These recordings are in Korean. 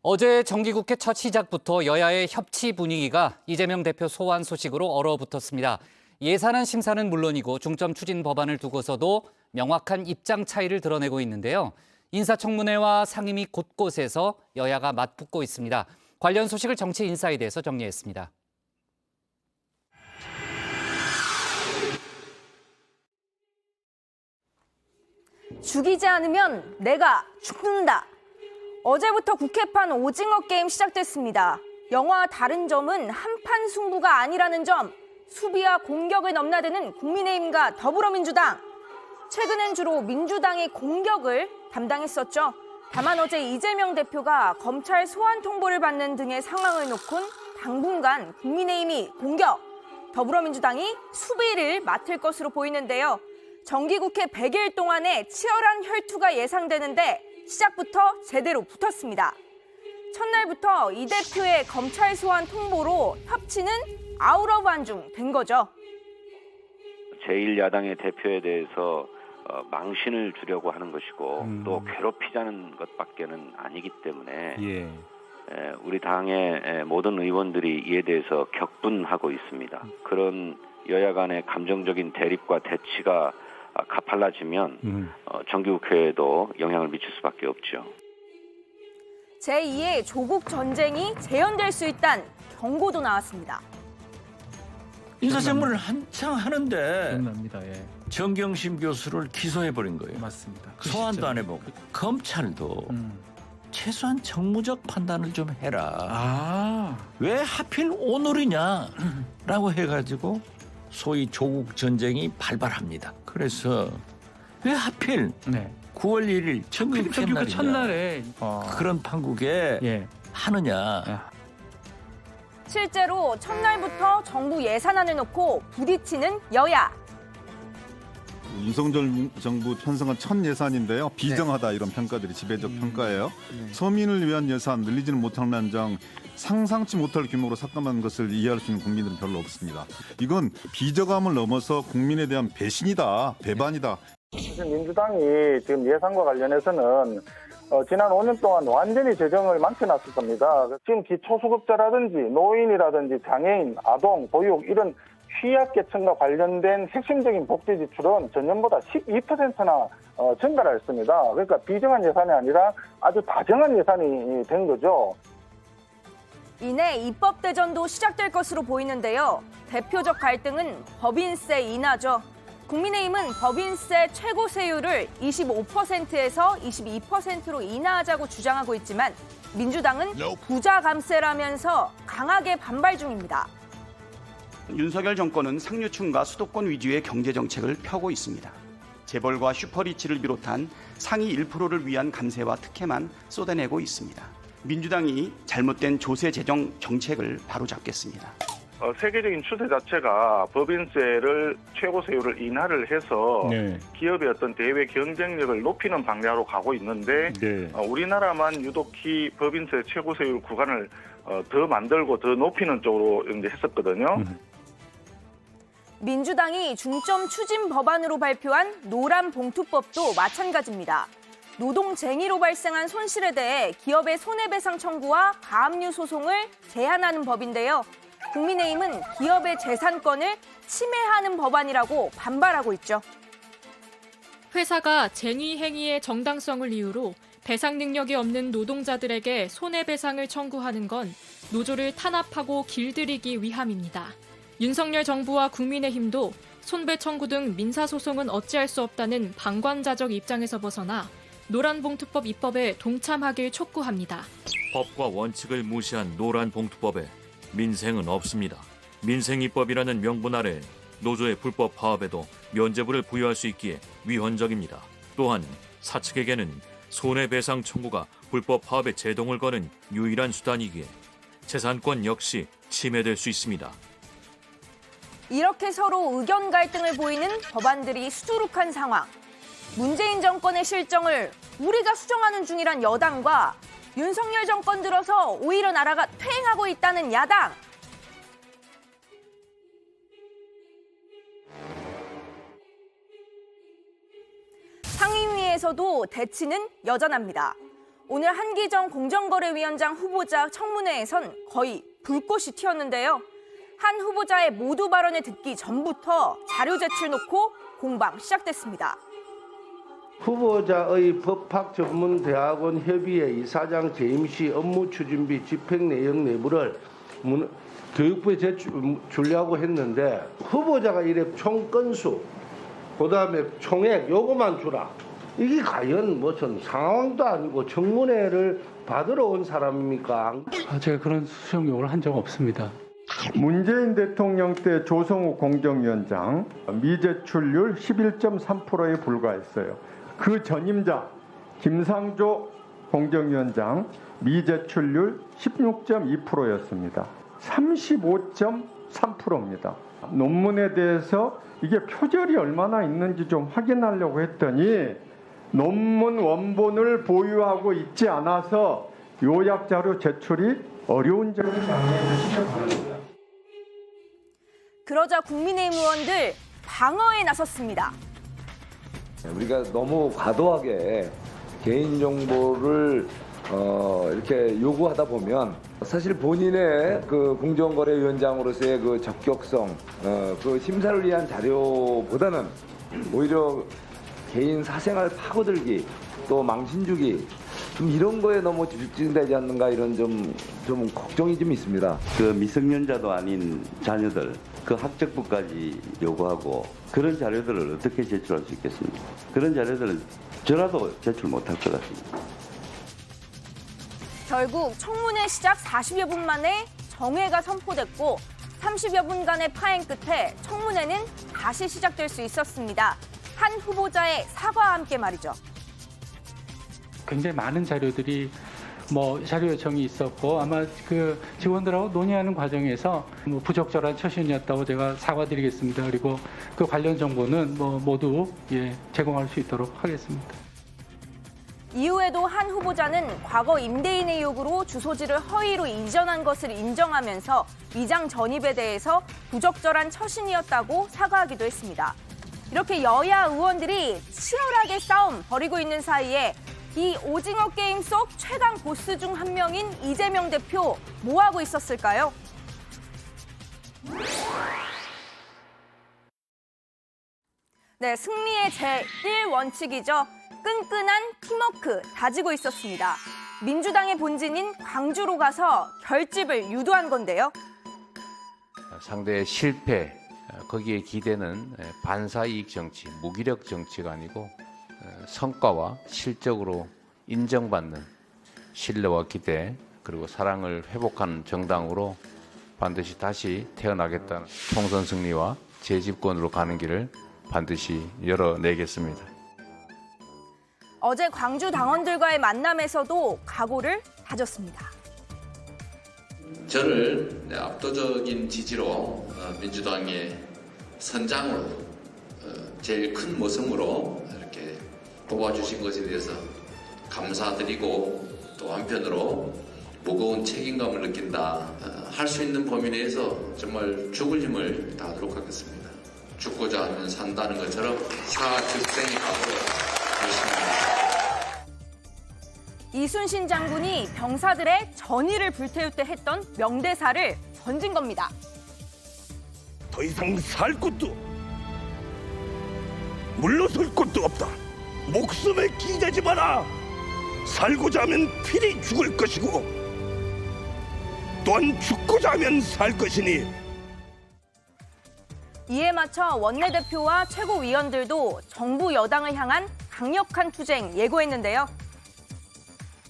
어제 정기국회 첫 시작부터 여야의 협치 분위기가 이재명 대표 소환 소식으로 얼어붙었습니다. 예산안 심사는 물론이고 중점 추진 법안을 두고서도 명확한 입장 차이를 드러내고 있는데요. 인사청문회와 상임위 곳곳에서 여야가 맞붙고 있습니다. 관련 소식을 정치인사이드에서 정리했습니다. 죽이지 않으면 내가 죽는다. 어제부터 국회판 오징어 게임 시작됐습니다. 영화와 다른 점은 한판 승부가 아니라는 점, 수비와 공격을 넘나드는 국민의힘과 더불어민주당. 최근엔 주로 민주당이 공격을 담당했었죠. 다만 어제 이재명 대표가 검찰 소환 통보를 받는 등의 상황을 놓곤 당분간 국민의힘이 공격, 더불어민주당이 수비를 맡을 것으로 보이는데요. 정기국회 100일 동안에 치열한 혈투가 예상되는데 시작부터 제대로 붙었습니다. 첫날부터 이 대표의 검찰 소환 통보로 협치는 아우러반중 된 거죠. 제1야당의 대표에 대해서 망신을 주려고 하는 것이고 또 괴롭히자는 것밖에는 아니기 때문에 우리 당의 모든 의원들이 이에 대해서 격분하고 있습니다. 그런 여야 간의 감정적인 대립과 대치가 가팔라지면 정기국회에도 영향을 미칠 수밖에 없죠. 제2의 조국 전쟁이 재현될 수 있다는 경고도 나왔습니다. 인사청문을 한창 하는데 기억납니다. 예. 정경심 교수를 기소해버린 거예요. 맞습니다. 소환도 안 해보고. 검찰도 최소한 정무적 판단을 좀 해라. 왜 하필 오늘이냐라고 해가지고 소위 조국 전쟁이 발발합니다. 그래서 왜 하필 9월 1일 정기국회 첫날에 그런 판국에 하느냐. 실제로 첫날부터 정부 예산안을 놓고 부딪히는 여야. 윤석열 정부 편성한 첫 예산인데요. 비정하다 이런 평가들이 지배적 평가예요. 서민을 위한 예산 늘리지는 못할 만정 상상치 못할 규모로 삭감한 것을 이해할 수 있는 국민들은 별로 없습니다. 이건 비정함을 넘어서 국민에 대한 배신이다, 배반이다. 민주당이 지금 예산과 관련해서는 지난 5년 동안 완전히 재정을 망쳐놨었습니다. 지금 기초수급자라든지 노인이라든지 장애인, 아동, 보육 이런 취약계층과 관련된 핵심적인 복지 지출은 전년보다 12%나 증가를 했습니다. 그러니까 비정한 예산이 아니라 아주 다정한 예산이 된 거죠. 이내 입법 대전도 시작될 것으로 보이는데요. 대표적 갈등은 법인세 인하죠. 국민의힘은 법인세 최고 세율을 25%에서 22%로 인하하자고 주장하고 있지만 민주당은 부자 감세라면서 강하게 반발 중입니다. 윤석열 정권은 상류층과 수도권 위주의 경제정책을 펴고 있습니다. 재벌과 슈퍼리치를 비롯한 상위 1%를 위한 감세와 특혜만 쏟아내고 있습니다. 민주당이 잘못된 조세 재정 정책을 바로잡겠습니다. 세계적인 추세 자체가 법인세를 최고 세율을 인하를 해서 기업의 어떤 대외 경쟁력을 높이는 방향으로 가고 있는데 우리나라만 유독히 법인세 최고 세율 구간을 더 만들고 더 높이는 쪽으로 이제 했었거든요. 민주당이 중점 추진 법안으로 발표한 노란봉투법도 마찬가지입니다. 노동쟁의로 발생한 손실에 대해 기업의 손해배상 청구와 가압류 소송을 제한하는 법인데요. 국민의힘은 기업의 재산권을 침해하는 법안이라고 반발하고 있죠. 회사가 쟁의 행위의 정당성을 이유로 배상 능력이 없는 노동자들에게 손해배상을 청구하는 건 노조를 탄압하고 길들이기 위함입니다. 윤석열 정부와 국민의힘도 손배 청구 등 민사소송은 어찌할 수 없다는 방관자적 입장에서 벗어나 노란봉투법 입법에 동참하길 촉구합니다. 법과 원칙을 무시한 노란봉투법에 민생은 없습니다. 민생입법이라는 명분 아래 노조의 불법 파업에도 면죄부를 부여할 수 있기에 위헌적입니다. 또한 사측에게는 손해배상 청구가 불법 파업에 제동을 거는 유일한 수단이기에 재산권 역시 침해될 수 있습니다. 이렇게 서로 의견 갈등을 보이는 법안들이 수두룩한 상황. 문재인 정권의 실정을 우리가 수정하는 중이란 여당과 윤석열 정권 들어서 오히려 나라가 퇴행하고 있다는 야당. 상임위에서도 대치는 여전합니다. 오늘 한기정 공정거래위원장 후보자 청문회에선 거의 불꽃이 튀었는데요. 한 후보자의 모두 발언을 듣기 전부터 자료 제출 놓고 공방 시작됐습니다. 후보자의 법학전문대학원 협의회 이사장 재임 시 업무 추진비 집행 내용 내부를 교육부에 제출하려고 했는데 후보자가 이래 총 건수, 그다음에 총액 요거만 주라. 이게 과연 무슨 상황도 아니고 청문회를 받으러 온 사람입니까? 제가 그런 수용 요구를 한 적 없습니다. 문재인 대통령 때 조성욱 공정위원장 미제출률 11.3%에 불과했어요. 그 전임자 김상조 공정위원장 미제출률 16.2%였습니다. 35.3%입니다. 논문에 대해서 이게 표절이 얼마나 있는지 좀 확인하려고 했더니 논문 원본을 보유하고 있지 않아서 요약 자료 제출이 어려운 점을 양해해 주시기 바랍니다. 그러자 국민의힘 의원들 방어에 나섰습니다. 우리가 너무 과도하게 개인정보를 이렇게 요구하다 보면 사실 본인의 그 공정거래위원장으로서의 그 적격성, 그 심사를 위한 자료보다는 오히려 개인 사생활 파고들기, 또 망신 주기, 좀 이런 거에 너무 집중되지 않는가 이런 좀 걱정이 좀 있습니다. 그 미성년자도 아닌 자녀들 그 학적부까지 요구하고 그런 자료들을 어떻게 제출할 수 있겠습니까? 그런 자료들을 저라도 제출 못할 것 같습니다. 결국 청문회 시작 40여 분 만에 정회가 선포됐고 30여 분간의 파행 끝에 청문회는 다시 시작될 수 있었습니다. 한 후보자의 사과와 함께 말이죠. 굉장히 많은 자료들이 자료 요청이 있었고 아마 그 직원들하고 논의하는 과정에서 부적절한 처신이었다고 제가 사과드리겠습니다. 그리고 그 관련 정보는 모두 제공할 수 있도록 하겠습니다. 이후에도 한 후보자는 과거 임대인의 요구로 주소지를 허위로 이전한 것을 인정하면서 위장 전입에 대해서 부적절한 처신이었다고 사과하기도 했습니다. 이렇게 여야 의원들이 치열하게 싸움 벌이고 있는 사이에 이 오징어 게임 속 최강 보스 중 한 명인 이재명 대표 뭐 하고 있었을까요? 네, 승리의 제1원칙이죠. 끈끈한 팀워크 다지고 있었습니다. 민주당의 본진인 광주로 가서 결집을 유도한 건데요. 상대의 실패, 거기에 기대는 반사이익 정치, 무기력 정치가 아니고 성과와 실적으로 인정받는 신뢰와 기대 그리고 사랑을 회복하는 정당으로 반드시 다시 태어나겠다는 총선 승리와 재집권으로 가는 길을 반드시 열어내겠습니다. 어제 광주 당원들과의 만남에서도 각오를 다졌습니다. 저를 압도적인 지지로 민주당의 선장으로 제일 큰 모성으로 이렇게 뽑아주신 것에 대해서 감사드리고 또 한편으로 무거운 책임감을 느낀다. 할 수 있는 범위 내에서 정말 죽을 힘을 다하도록 하겠습니다. 죽고자 하면 산다는 것처럼 사즉생의 각오로 열심히 하겠습니다. 이순신 장군이 병사들의 전의를 불태울 때 했던 명대사를 던진 겁니다. 더 이상 살 곳도 물러설 곳도 없다. 목숨에 기대지 마라. 살고자 하면 필히 죽을 것이고 또한 죽고자 하면 살 것이니. 이에 맞춰 원내대표와 최고위원들도 정부 여당을 향한 강력한 투쟁 예고했는데요.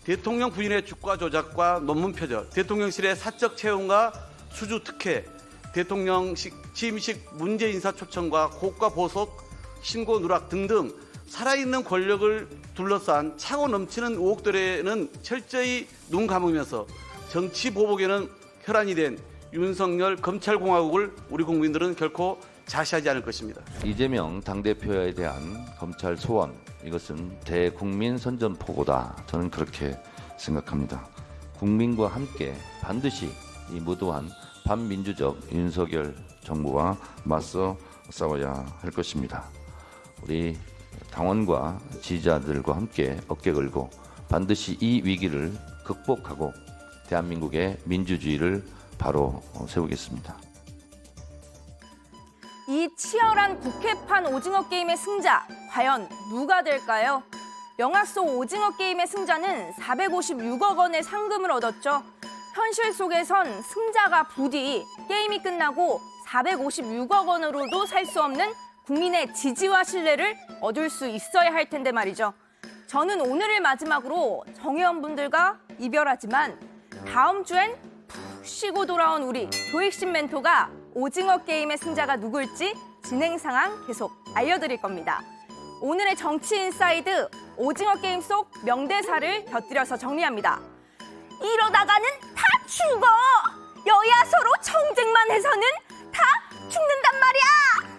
대통령 부인의 주가 조작과 논문 표절, 대통령실의 사적 채용과 수주 특혜, 대통령식 취임식 문제 인사 초청과 고가 보석, 신고 누락 등등 살아있는 권력을 둘러싼 차고 넘치는 의혹들에는 철저히 눈 감으면서 정치 보복에는 혈안이 된 윤석열 검찰공화국을 우리 국민들은 결코 자시하지 않을 것입니다. 이재명 당대표에 대한 검찰 소환, 이것은 대국민 선전포고다. 저는 그렇게 생각합니다. 국민과 함께 반드시 이 무도한 반민주적 윤석열 정부와 맞서 싸워야 할 것입니다. 우리 당원과 지지자들과 함께 어깨 걸고 반드시 이 위기를 극복하고 대한민국의 민주주의를 바로 세우겠습니다. 이 치열한 국회판 오징어 게임의 승자, 과연 누가 될까요? 영화 속 오징어 게임의 승자는 456억 원의 상금을 얻었죠. 현실 속에선 승자가 부디 게임이 끝나고 456억 원으로도 살 수 없는 국민의 지지와 신뢰를 얻을 수 있어야 할 텐데 말이죠. 저는 오늘을 마지막으로 정의원분들과 이별하지만 다음 주엔 푹 쉬고 돌아온 우리 조익신 멘토가 오징어 게임의 승자가 누굴지 진행 상황 계속 알려드릴 겁니다. 오늘의 정치 인사이드 오징어 게임 속 명대사를 곁들여서 정리합니다. 이러다가는 다 죽어! 여야 서로 정쟁만 해서는 다 죽는단 말이야!